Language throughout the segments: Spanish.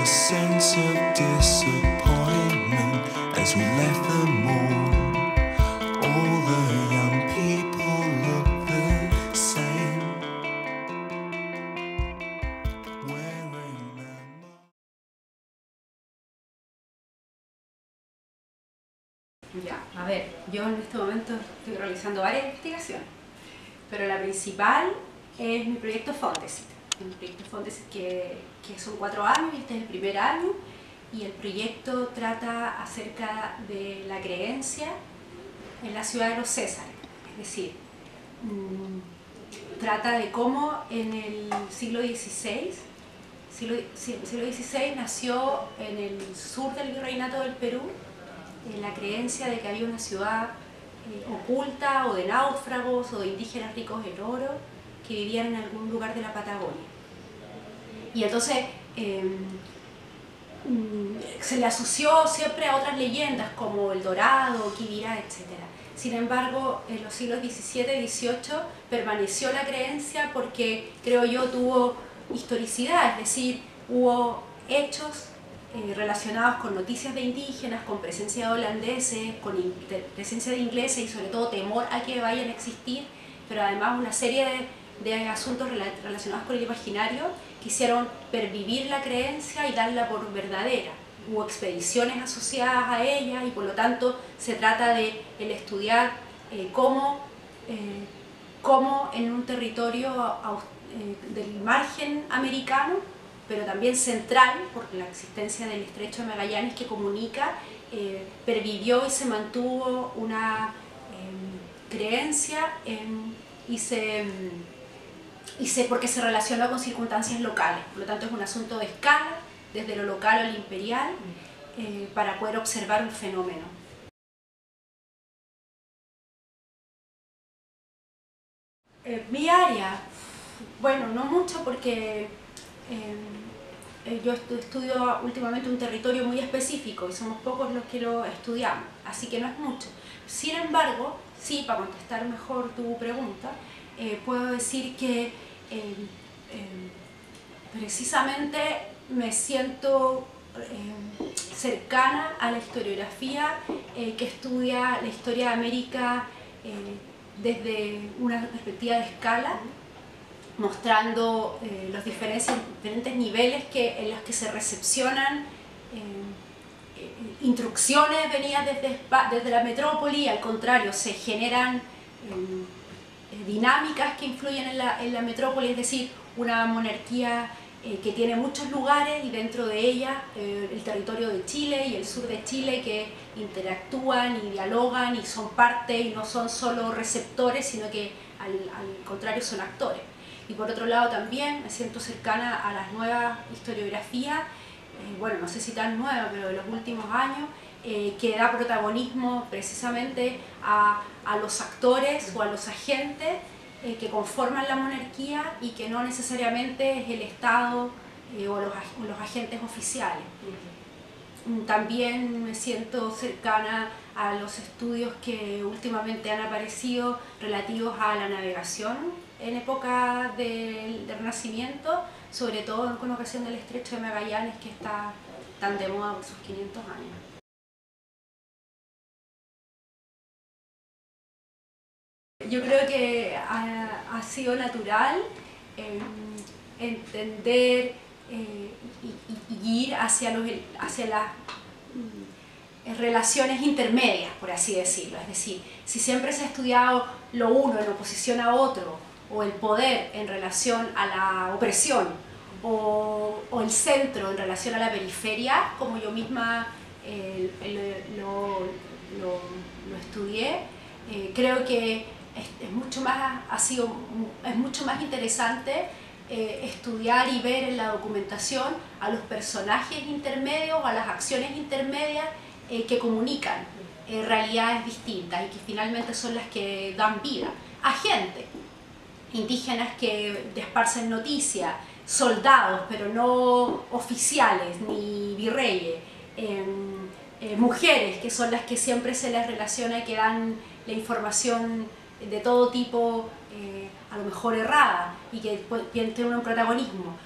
a sense of disappointment as we left the mall. All the young people look the same, wearing their Ya, a ver, yo en este momento estoy realizando varias investigaciones, pero la principal es mi proyecto Fondesit. Mi proyecto Fondesit que son 4 años y este es el primer año, y el proyecto trata acerca de la creencia en la ciudad de los Césares, es decir, trata de cómo en el siglo XVI nació en el sur del virreinato del Perú la creencia de que había una ciudad oculta o de náufragos o de indígenas ricos en oro que vivían en algún lugar de la Patagonia. Y entonces se le asoció siempre a otras leyendas como El Dorado, Quibirá, etc. Sin embargo, en los siglos XVII y XVIII permaneció la creencia porque, creo yo, tuvo historicidad, es decir, hubo hechos relacionados con noticias de indígenas, con presencia de holandeses, con presencia de ingleses y sobre todo temor a que vayan a existir, pero además una serie de asuntos relacionados con el imaginario que hicieron pervivir la creencia y darla por verdadera. Hubo expediciones asociadas a ella y por lo tanto se trata de el estudiar cómo en un territorio del margen americano, pero también central, porque la existencia del Estrecho de Magallanes que comunica, pervivió y se mantuvo una creencia porque se relacionó con circunstancias locales. Por lo tanto es un asunto de escala, desde lo local al imperial, para poder observar un fenómeno. Mi área, bueno, no mucho porque yo estudio últimamente un territorio muy específico y somos pocos los que lo estudiamos, así que no es mucho. Sin embargo, sí, para contestar mejor tu pregunta, puedo decir que precisamente me siento cercana a la historiografía que estudia la historia de América desde una perspectiva de escala, mostrando los diferentes niveles en los que se recepcionan instrucciones venidas desde la metrópoli. Al contrario, se generan dinámicas que influyen en la metrópoli, es decir, una monarquía que tiene muchos lugares y dentro de ella el territorio de Chile y el sur de Chile que interactúan y dialogan y son parte y no son solo receptores, sino que al contrario son actores. Y por otro lado también me siento cercana a las nuevas historiografías, bueno, no sé si tan nuevas, pero de los últimos años, que da protagonismo precisamente a los actores o a los agentes que conforman la monarquía y que no necesariamente es el Estado o los agentes oficiales. También me siento cercana a los estudios que últimamente han aparecido relativos a la navegación en época del Renacimiento, sobre todo con ocasión del Estrecho de Magallanes, que está tan de moda por sus 500 años. Yo creo que ha sido natural entender y ir hacia las relaciones intermedias, por así decirlo. Es decir, si siempre se ha estudiado lo uno en oposición a otro, o el poder en relación a la opresión, o el centro en relación a la periferia, como yo misma lo estudié, creo que es mucho más interesante estudiar y ver en la documentación a los personajes intermedios, a las acciones intermedias que comunican realidades distintas y que finalmente son las que dan vida a gente, indígenas que esparcen noticias, soldados pero no oficiales ni virreyes, mujeres que son las que siempre se les relaciona y que dan la información de todo tipo, a lo mejor errada, y que tiene un protagonismo.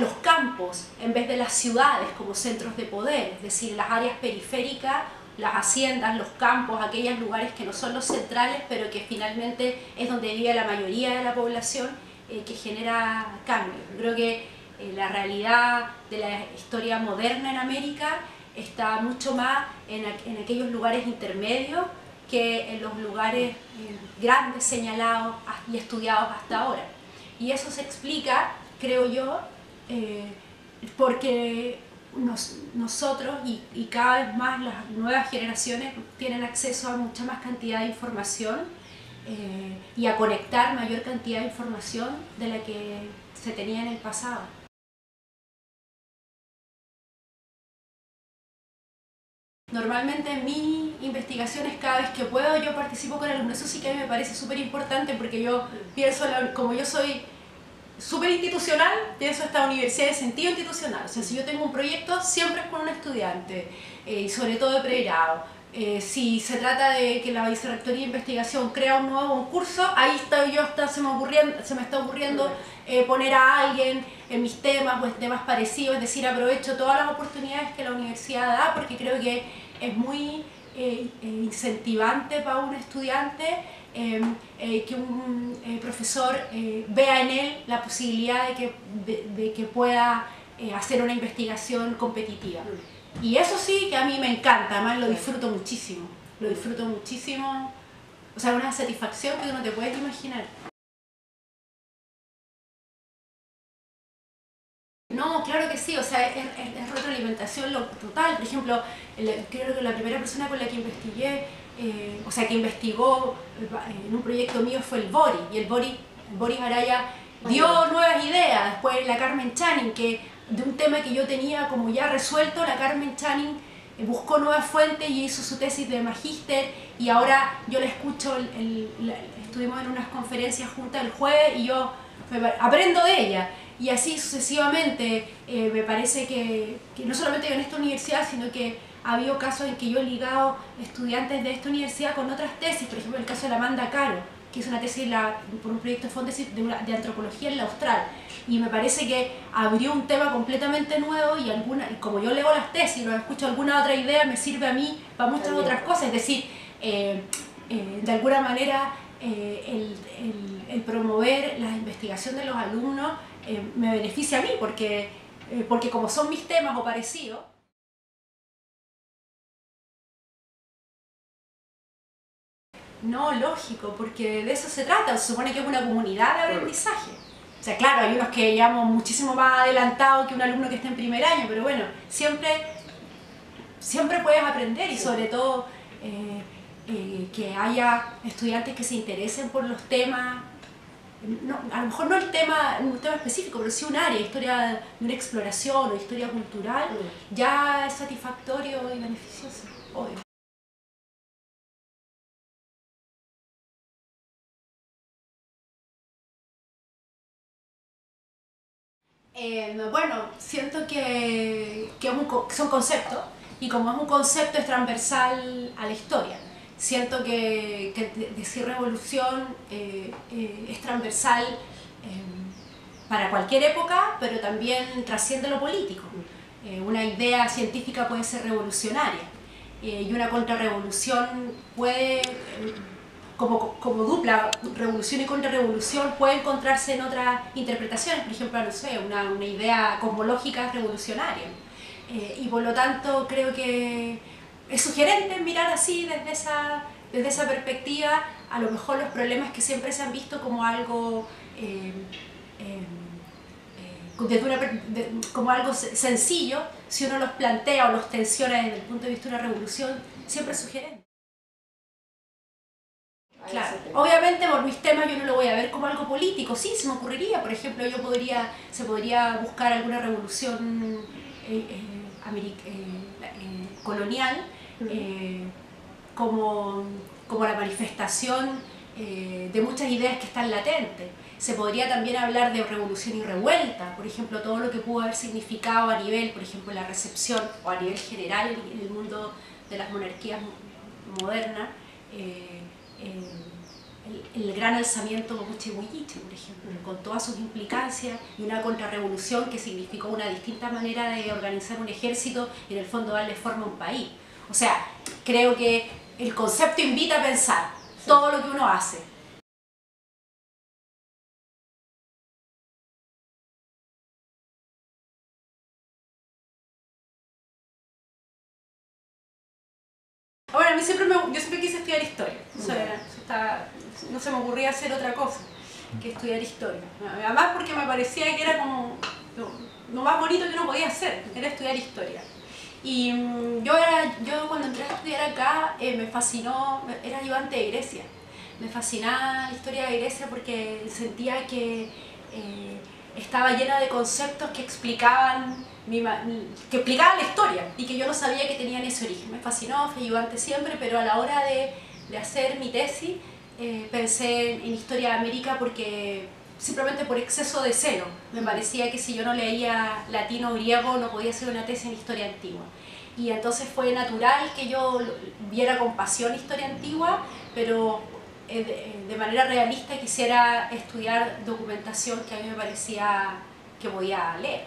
Los campos en vez de las ciudades como centros de poder, es decir, las áreas periféricas, las haciendas, los campos, aquellos lugares que no son los centrales, pero que finalmente es donde vive la mayoría de la población, que genera cambios. Creo que la realidad de la historia moderna en América está mucho más en aquellos lugares intermedios que en los lugares grandes señalados y estudiados hasta ahora. Y eso se explica, creo yo, porque nosotros y cada vez más las nuevas generaciones tienen acceso a mucha más cantidad de información y a conectar mayor cantidad de información de la que se tenía en el pasado. Normalmente en mis investigaciones, cada vez que puedo, yo participo con alumnos. Eso sí que a mí me parece súper importante, porque yo pienso, como yo soy súper institucional, pienso esta universidad de sentido institucional. O sea, si yo tengo un proyecto, siempre es con un estudiante, y sobre todo de pregrado. Si se trata de que la Vicerrectoría de Investigación crea un nuevo curso, ahí se me está ocurriendo poner a alguien en mis temas o en temas parecidos, es decir, aprovecho todas las oportunidades que la universidad da, porque creo que es muy incentivante para un estudiante que un profesor vea en él la posibilidad de que pueda hacer una investigación competitiva. Y eso sí que a mí me encanta, además lo disfruto muchísimo, o sea, una satisfacción que tú no te puedes imaginar. No, claro que sí, o sea, es retroalimentación total. Por ejemplo, creo que la primera persona con la que investigué, o sea, que investigó en un proyecto mío fue el Boris, y el Boris Araya dio nuevas ideas. Después la Carmen Channing, que de un tema que yo tenía como ya resuelto, la Carmen Channing buscó nuevas fuentes y hizo su tesis de magíster, y ahora yo la escucho, estuvimos en unas conferencias juntas el jueves y yo aprendo de ella. Y así sucesivamente. Me parece que no solamente en esta universidad, sino que ha habido casos en que yo he ligado estudiantes de esta universidad con otras tesis. Por ejemplo, el caso de la Amanda Caro, que es una tesis por un proyecto de antropología en la Austral. Y me parece que abrió un tema completamente nuevo, y como yo leo las tesis y no escucho alguna otra idea, me sirve a mí para muchas otras cosas. Es decir, de alguna manera el promover la investigación de los alumnos me beneficia a mí, porque como son mis temas o parecidos. No, lógico, porque de eso se trata. Se supone que es una comunidad de aprendizaje. O sea, claro, hay unos que llevamos muchísimo más adelantado que un alumno que está en primer año, pero bueno, siempre puedes aprender, y sobre todo que haya estudiantes que se interesen por los temas. No, a lo mejor no un tema específico, pero sí un área, historia de una exploración o historia cultural, ya es satisfactorio y beneficioso, obvio. Bueno, siento que son conceptos, y como es un concepto es transversal a la historia. Siento que decir revolución es transversal para cualquier época, pero también trasciende lo político. Una idea científica puede ser revolucionaria, y una contrarrevolución puede, como dupla, revolución y contrarrevolución, puede encontrarse en otras interpretaciones. Por ejemplo, no sé, una idea cosmológica es revolucionaria. Y por lo tanto creo que es sugerente mirar así desde esa perspectiva a lo mejor los problemas que siempre se han visto como algo como algo sencillo. Si uno los plantea o los tensiona desde el punto de vista de una revolución, siempre es sugerente. Claro, obviamente por mis temas yo no lo voy a ver como algo político. Sí, se me ocurriría, por ejemplo, se podría buscar alguna revolución colonial como la manifestación de muchas ideas que están latentes. Se podría también hablar de revolución y revuelta, por ejemplo, todo lo que pudo haber significado a nivel, por ejemplo, la recepción, o a nivel general en el mundo de las monarquías modernas, el gran alzamiento Huichihuiliche, por ejemplo, con todas sus implicancias, y una contrarrevolución que significó una distinta manera de organizar un ejército y en el fondo darle forma a un país. O sea, creo que el concepto invita a pensar todo lo que uno hace. Ahora, a mí yo siempre quise estudiar historia, o sea, no se me ocurría hacer otra cosa que estudiar historia. Además porque me parecía que era como lo más bonito que uno podía hacer, era estudiar historia. Y yo cuando entré a estudiar acá me fascinó, era ayudante de Grecia. Me fascinaba la historia de Grecia porque sentía que estaba llena de conceptos que explicaban la historia y que yo no sabía que tenían ese origen. Me fascinó, fui ayudante siempre, pero a la hora de hacer mi tesis pensé en historia de América porque simplemente por exceso de celo. Me parecía que si yo no leía latino o griego no podía hacer una tesis en historia antigua. Y entonces fue natural que yo viera con pasión historia antigua, pero de manera realista quisiera estudiar documentación que a mí me parecía que podía leer.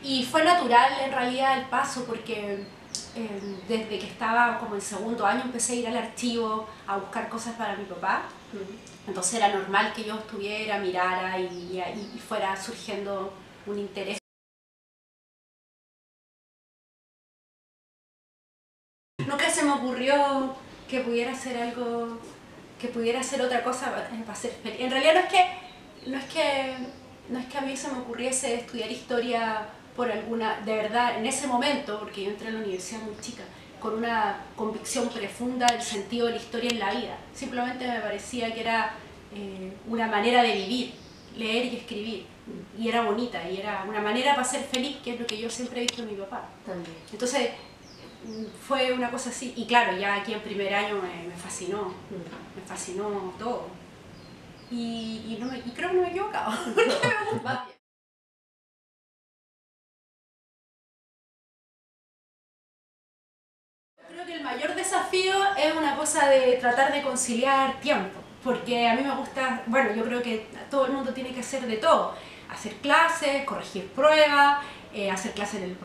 Y fue natural en realidad el paso porque desde que estaba como en segundo año empecé a ir al archivo a buscar cosas para mi papá. Entonces era normal que yo estuviera, mirara y fuera surgiendo un interés. Nunca se me ocurrió que pudiera hacer algo, que pudiera hacer otra cosa para ser feliz. En realidad no es que a mí se me ocurriese estudiar historia por alguna, de verdad, en ese momento, porque yo entré a la universidad muy chica, con una convicción profunda del sentido de la historia en la vida. Simplemente me parecía que era una manera de vivir, leer y escribir. Y era bonita, y era una manera para ser feliz, que es lo que yo siempre he visto en mi papá. También. Entonces, fue una cosa así. Y claro, ya aquí en primer año me fascinó todo. Y creo que no me he equivocado, porque me gusta. Creo que el mayor desafío es una cosa de tratar de conciliar tiempo, porque a mí me gusta, bueno, yo creo que todo el mundo tiene que hacer de todo, hacer clases, corregir pruebas, hacer clases en el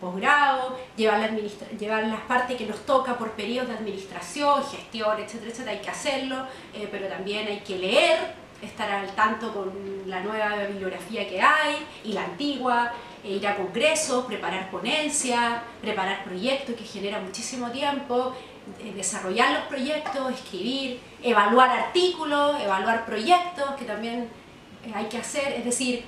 posgrado, llevar las partes que nos toca por periodos de administración, gestión, etcétera, etcétera, hay que hacerlo, pero también hay que leer, estar al tanto con la nueva bibliografía que hay y la antigua, ir a congresos, preparar ponencias, preparar proyectos que genera muchísimo tiempo, desarrollar los proyectos, escribir, evaluar artículos, evaluar proyectos que también hay que hacer, es decir,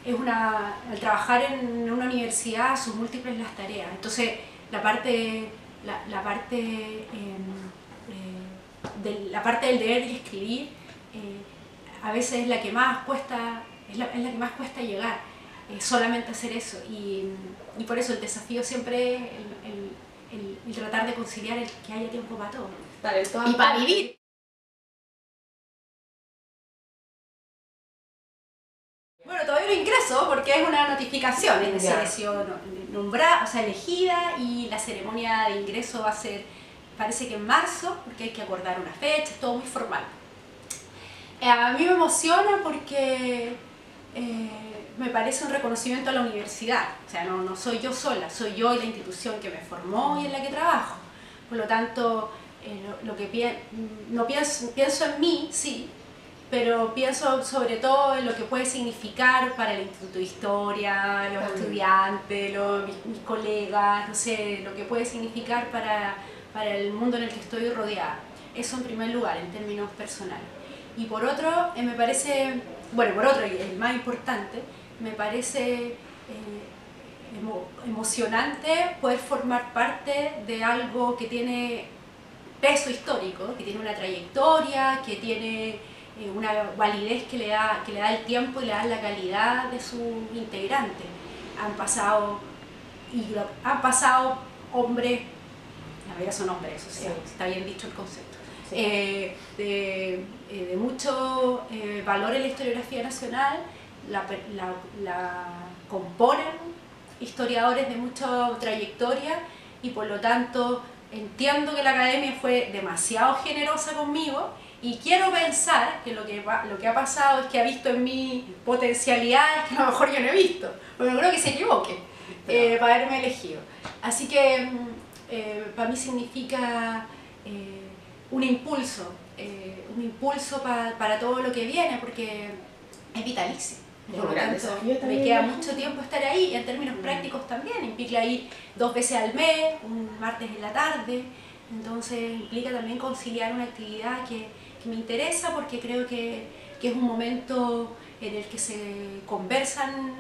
al trabajar en una universidad son múltiples las tareas, entonces la parte del leer y escribir a veces es la que más cuesta, es la que más cuesta llegar, solamente hacer eso, y por eso el desafío siempre es el tratar de conciliar el que haya tiempo para todo y para vivir. Bueno, todavía no ingreso porque es una notificación, es decir, he sido nombrada, o sea, elegida, y la ceremonia de ingreso va a ser, parece que en marzo, porque hay que acordar una fecha, es todo muy formal. A mí me emociona porque me parece un reconocimiento a la universidad, o sea, no soy yo sola, soy yo y la institución que me formó y en la que trabajo. Por lo tanto, pienso en mí, sí, pero pienso sobre todo en lo que puede significar para el Instituto de Historia, los estudiantes, mis colegas, no sé, lo que puede significar para el mundo en el que estoy rodeada. Eso en primer lugar, en términos personales. Y por otro, me parece, bueno, por otro, y el más importante, me parece emocionante poder formar parte de algo que tiene peso histórico, que tiene una trayectoria, que tiene una validez que le da el tiempo y le da la calidad de sus integrantes. Han pasado hombres, la mayoría son hombres, eso sí, está bien dicho el concepto, sí. De mucho valor en la historiografía nacional, la componen historiadores de mucha trayectoria, y por lo tanto entiendo que la academia fue demasiado generosa conmigo Y quiero pensar que lo que ha pasado es que ha visto en mí potencialidades que a lo mejor yo no he visto, pero no creo que se equivoque para haberme elegido. Así que para mí significa un impulso para todo lo que viene, porque es vitalicio. Por lo tanto, me queda mucho tiempo estar ahí, y en términos prácticos también. Implica ir 2 veces al mes, un martes en la tarde. Entonces implica también conciliar una actividad que me interesa, porque creo que es un momento en el que se conversan,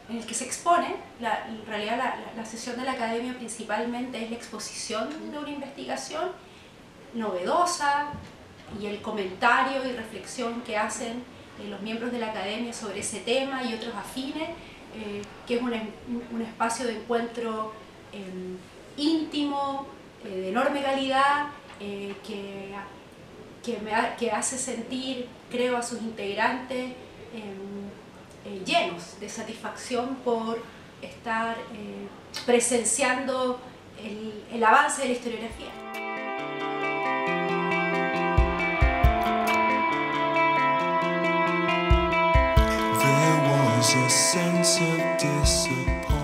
en el que se exponen. En realidad la sesión de la academia principalmente es la exposición de una investigación novedosa y el comentario y reflexión que hacen los miembros de la academia sobre ese tema y otros afines, que es un espacio de encuentro íntimo, de enorme calidad, que hace sentir, creo, a sus integrantes llenos de satisfacción por estar presenciando el avance de la historiografía. There was a sense of disappointment